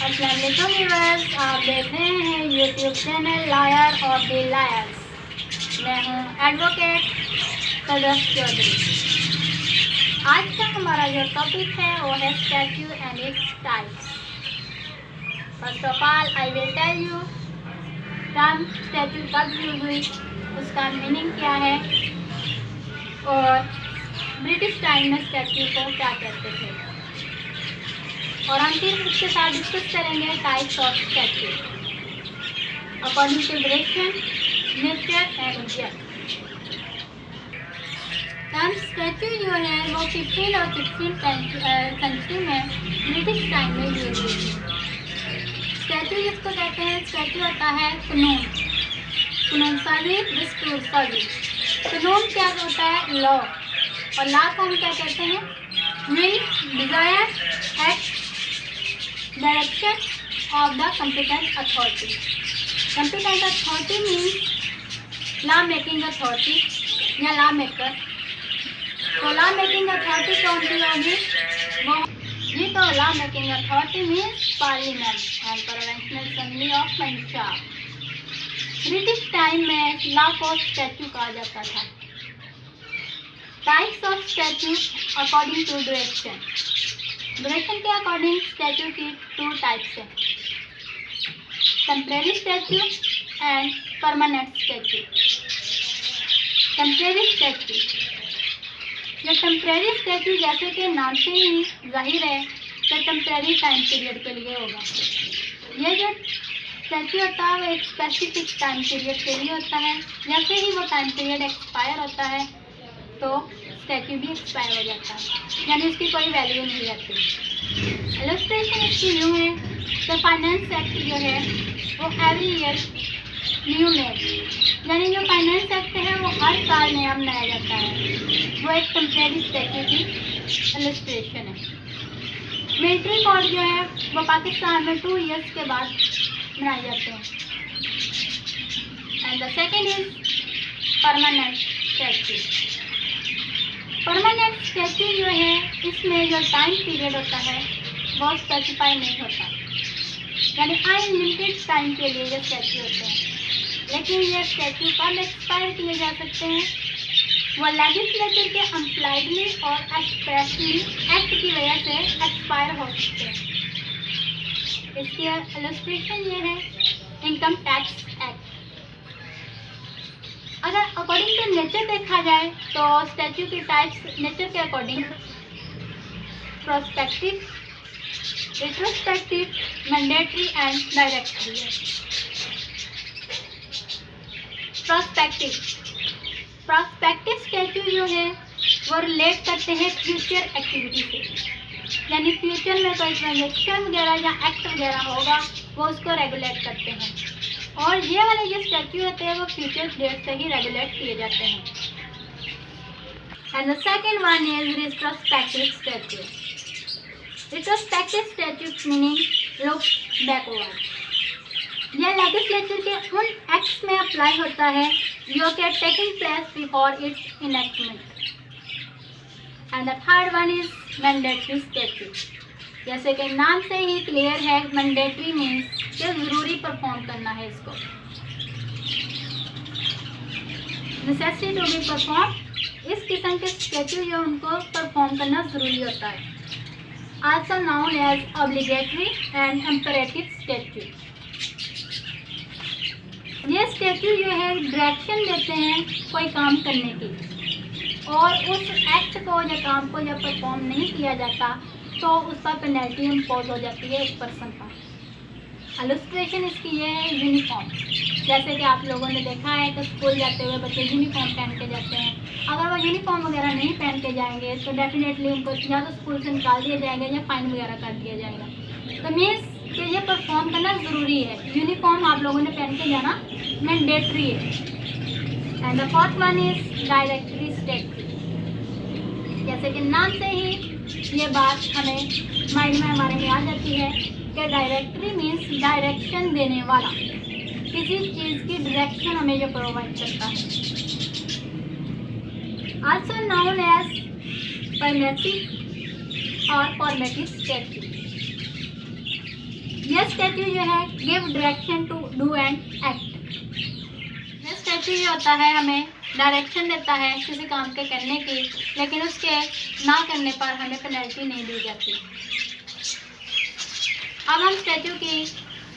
अस्सलाम वालेकुम व्यूअर्स, आप देख रहे हैं YouTube channel lawyer of the lawyers. मैं हूं एडवोकेट सदर चौधरी। आज का हमारा जो टॉपिक है वो है statute and its types. First of all I will tell you term statute कब यूज हुई, उसका मीनिंग क्या है और ब्रिटिश टाइम में स्टैच्यू को क्या कहते थे, और हम फिर उसके साथ डिस्कस करेंगे types of statute according to duration, nature and object. Term statute जो है वो 15 और 16 सेंचुरी में ब्रिटिश टाइम में यूज हुई थी। स्टैच्यू जिसको कहते हैं, स्टैच्यू होता है कानून साजी, दस्तूर साजी। कानून क्या होता है? लॉ। और लॉ को हम क्या कहते हैं? Will, desire, act, direction of the competent authority. Competent authority means law making authority या लॉ मेकर। तो लॉ मेकिंग अथॉरिटी कौन सी होगी? वो ये तो law making authority means parliament and provincial assembly of Punjab. British time में लॉ को स्टैच्यू कहा जाता था। Types of statute according to duration. Duration के अकॉर्डिंग स्टैच्यू की 2 टाइप्स हैं, temporary statute and permanent statute. Temporary statue, ये टेम्परेरी स्टैच्यू जैसे कि नाम से ही जाहिर है कि टेम्परेरी टाइम पीरियड के लिए होगा। ये जो स्टैच्यू होता है वो एक स्पेसिफिक टाइम पीरियड के लिए होता है। जैसे ही वो टाइम पीरियड एक्सपायर होता है तो स्टैच्यू भी एक्सपायर हो जाता है, यानी उसकी कोई वैल्यू नहीं रहती। इलस्ट्रेशन इसकी यूँ है कि फाइनेंस एक्ट जो है वो एवरी ईयर न्यू मेड, यानी जो फाइनेंस एक्ट है वो हर साल नया बनाया जाता है। वो एक टेम्परेरी स्टैच्यू की इलस्ट्रेशन है। मिलिट्री कोड जो है वो पाकिस्तान में 2 ईयर्स के बाद बनाए जाते हैं। And the second is permanent statue. Permanent statue जो है इसमें जो टाइम पीरियड होता है वो स्पेसिफाई नहीं होता, यानी अनलिमिटेड टाइम के लिए ये स्टैच्यू होते हैं। लेकिन ये स्टैच्यू कब एक्सपायर किए जा सकते हैं? वो लेजिस्लेचर के एम्प्लॉयडली और एक्सप्रेसली एक्ट की वजह से एक्सपायर हो सकते हैं। इसकी इलस्ट्रेशन ये है इनकम टैक्स एक्ट। अगर अकॉर्डिंग टू नेचर देखा जाए तो स्टैच्यू की टाइप्स नेचर के according prospective, retrospective, mandatory and directory है। प्रोस्पेक्टिव स्टैच्यू जो है वो रिलेट करते हैं फ्यूचर एक्टिविटी से, यानी फ्यूचर में कोई ट्रांजेक्शन वगैरह या एक्ट वगैरह होगा वो उसको रेगुलेट करते हैं। और ये वाले जो स्टैच्यू होते हैं वो फ्यूचर डेट से ही रेगुलेट किए जाते हैं। And the second one is retrospective statue. Retrospective statue meaning look backward. यह लेजिस्लेचर के उन एक्ट्स में अप्लाई होता है जो कि taking place before it's enactment. And the third one is mandatory statue. जैसे कि नाम से ही क्लियर है, मैंडेटरी मीन्स कि ज़रूरी परफॉर्म करना है इसको, नेसेसिटी टू बी परफॉर्म। इस किस्म के स्टैच्यू जो उनको परफॉर्म करना ज़रूरी होता है। Also known as obligatory and imperative statute. ये स्टैच्यू जो है डायरेक्शन देते हैं कोई काम करने की, और उस एक्ट को या काम को जब परफॉर्म नहीं किया जाता तो उस पर पेनल्टी इम्पोज हो जाती है एक पर्सन पर। इलस्ट्रेशन इसकी ये है यूनिफॉर्म। जैसे कि आप लोगों ने देखा है कि स्कूल जाते हुए बच्चे यूनिफॉर्म पहन के जाते हैं। अगर वो यूनिफॉर्म वगैरह नहीं पहन के जाएंगे तो डेफिनेटली उनको या तो स्कूल से निकाल दिया जाएगा या फाइन वगैरह कर दिया जाएगा। तो मीन्स कि ये परफॉर्म करना ज़रूरी है। यूनिफॉर्म आप लोगों ने पहन के जाना मैंडेटरी है। And the fourth one is directory statue. जैसे कि नाम से ही ये बात हमें माइंड में हमारे में आ जाती है कि डायरेक्टरी मीन्स डायरेक्शन देने वाला, किसी चीज़ की डायरेक्शन हमें जो प्रोवाइड करता है। आल्सो नाउन एज परमेसिव और फॉर्मेटिव स्टैच्यू। यह स्टैच्यू जो है give direction to do and act. यह स्टैच्यू जो होता है हमें डायरेक्शन देता है किसी काम के करने की, लेकिन उसके ना करने पर हमें पेनल्टी नहीं दी जाती। अब हम स्टैच्यू की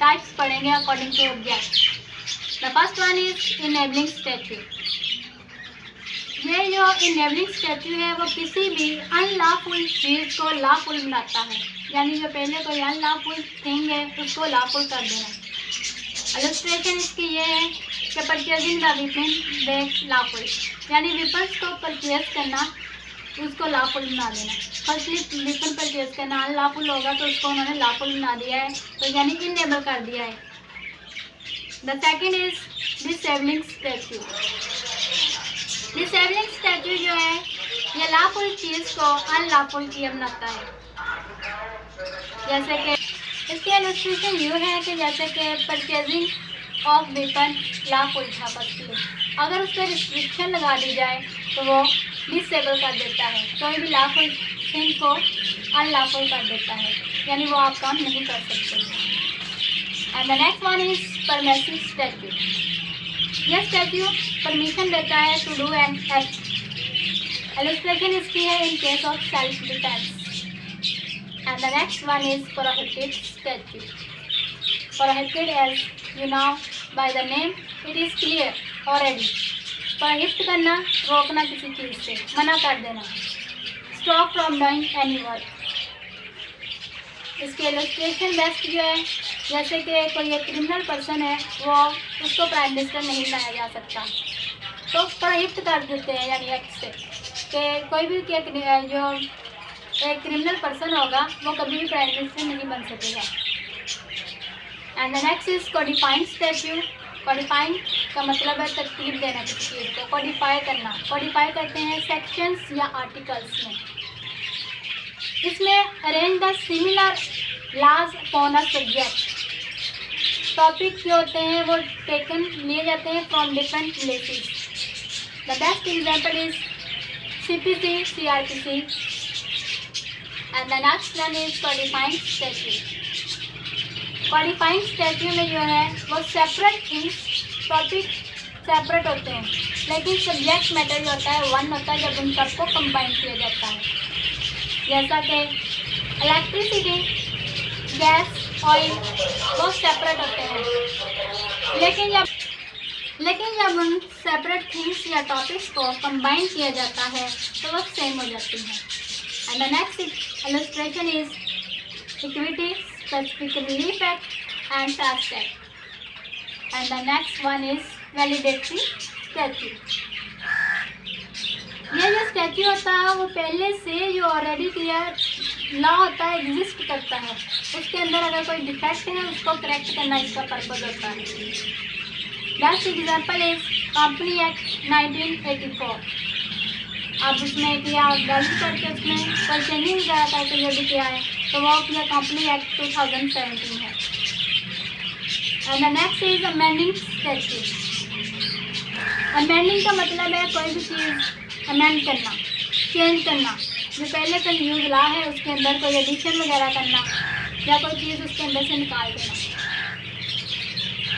टाइप्स पढ़ेंगे according to object. The first one is enabling statute. ये जो इनेबलिंग स्टैच्यू है वो किसी भी अनलॉफुल चीज़ को लॉफुल बनाता है, यानी जो पहले कोई अनलॉफुल थिंग है उसको लॉफुल कर देना। इलस्ट्रेशन इसकी ये है कि purchasing the weapon become lawful, यानी वेपन्स को परचेज करना उसको लॉफुल बना देना। फर्स्टली वेपन परचेज करना अनलॉफुल होगा तो उसको उन्होंने लॉफुल बना दिया है, तो यानी इनेबल कर दिया है। The second is disabling statue. Disabling statue जो है ये लॉफुल चीज़ को अनलॉफुल किया बनाता है। जैसे कि इसकी इलस्ट्रेशन ये है कि जैसे कि परचेजिंग ऑफ वेपन लॉफुल था फर्स्टली, अगर उस पर रिस्ट्रिक्शन लगा दी जाए तो वो डिसेबल कर देता है, कोई भी लॉफुल थिंग को अनलॉफुल कर देता है, यानी वो आप काम नहीं कर सकते। And the next one is permissive statute. यह स्टैच्यू परमिशन देता है to do and act. Illustration इसकी है in case of self defence. And the next one is prohibited statute. Prohibited as you know by the name it is clear already. Prohibit करना, रोकना किसी चीज़ से, मना कर देना। Stop from doing any work. इसके इलस्ट्रेशन बेस्ट जो है, जैसे कि कोई एक क्रिमिनल पर्सन है वो उसको प्राइम मिनिस्टर नहीं बनाया जा सकता, तो प्रोहिबिट कर देते हैं यानी एक्ट से कि कोई भी जो एक क्रिमिनल पर्सन होगा वो कभी भी प्राइम मिनिस्टर नहीं बन सकेगा। And the next is codifying statute. Codifying का मतलब है तरतीब देना किसी चीज़ को, कोडिफाई करना। कोडिफाई करते हैं सेक्शंस या आर्टिकल्स में। इसमें arrange the similar laws upon a subject. Topic जो होते हैं वो टेकन लिए जाते हैं from different places. The best example is CPC, CRPC। And the next one is codifying statute. Codifying statute में जो है वो सेपरेट थिंग्स, टॉपिक सेपरेट होते हैं, लेकिन सब्जेक्ट मैटर जो होता है वन होता है जब उन सबको कंबाइन किया जाता है। जैसा कि इलेक्ट्रिसिटी, गैस, ऑयल वो सेपरेट होते हैं, लेकिन जब उन सेपरेट थिंग्स या टॉपिक्स को कंबाइन किया जाता है तो वो सेम हो जाती हैं। And the next illustration is equity, specific relief act and tax act. And the next one is validatory statute. ये जो स्टैच्यू होता है वो पहले से जो ऑलरेडी क्लियर लॉ होता है, एग्जिस्ट करता है, उसके अंदर अगर कोई डिफेक्ट है उसको करेक्ट करना इसका पर्पज होता है। Best example is company act 1984। अब उसमें किया गलत करके उसमें कोई चेंजिंग वगैरह करके जो भी किया है तो वो किया कंपनी एक्ट 2017 है। And the next is amending statue. Amending का मतलब है कोई भी चीज़ अमेंड करना, चेंज करना, जो पहले का यूज लॉ है उसके अंदर कोई एडिशन वगैरह करना या कोई चीज़ उसके अंदर से निकाल देना।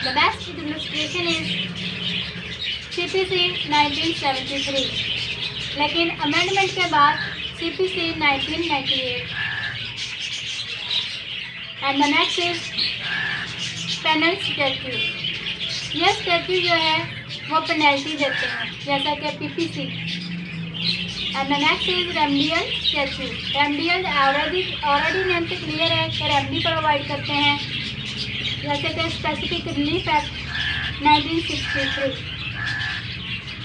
The best illustration is CPC 1973, लेकिन अमेंडमेंट के बाद CPC 1998। And the next is penal statute. यह स्टैच्यू जो है वो पेनल्टी देते हैं जैसा कि PPC। And the next is remedial statute. Remedial already name से क्लियर है कि रेमडी प्रोवाइड करते हैं, जैसे कि स्पेसिफिक रिलीफ एक्ट 1963।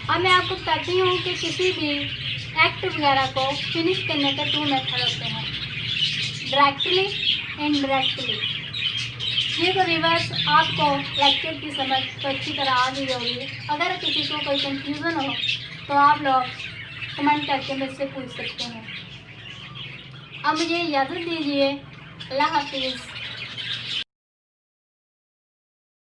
अब मैं आपको बताती हूँ कि किसी भी एक्ट वगैरह को फिनिश करने के 2 मेथड होते हैं, डायरेक्टली, इनडायरेक्टली। ये तो रिवर्स आपको लेक्चर की समझ तो अच्छी तरह आ गई होगी। अगर किसी को कोई कंफ्यूजन हो तो आप लोग कमेंट करके मुझसे पूछ सकते हैं। अब मुझे इजाज़त दीजिए। अल्लाह हाफिज़।